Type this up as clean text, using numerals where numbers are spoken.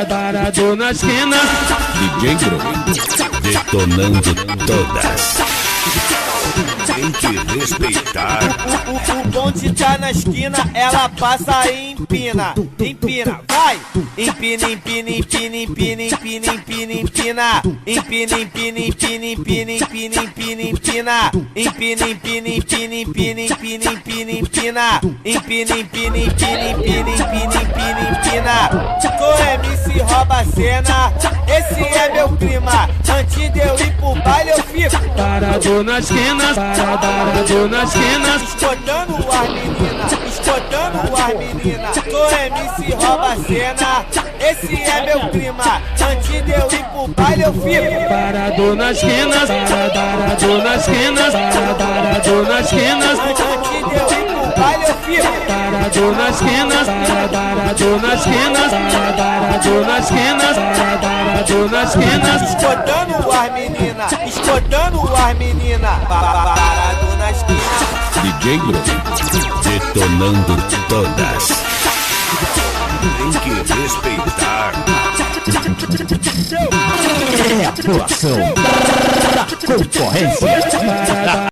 Parado na esquina, DJ Bro, detonando todas. Tem que respeitar. O bonde tá na esquina, ela passa e empina. Empina, vai! Empina, empina, empina, empina, empina, empina, empina. Empina, empina, empina, empina, empina, empina, empina. Empina, empina, empina, empina, empina, empina, empina. Empina, empina, empina, empina, empina, empina, empina. Sou MC rouba a cena, esse é meu clima. Antes de eu ir pro baile eu fico parado na esquina, parado na esquina, escotando as meninas, escotando as meninas. Sou MC rouba a cena, esse é meu clima. Antes de eu ir pro baile eu fico parado na esquina, parado na esquina, parado na esquina. Antes de eu ir pro baile eu fico parado na esquina, parado na esquina, parado na esquina, parado na esquina, escotando as meninas, escotando as meninas. Parado na esquina. DJ Bro, detonando todas. Tem que respeitar. É a atuação da concorrência.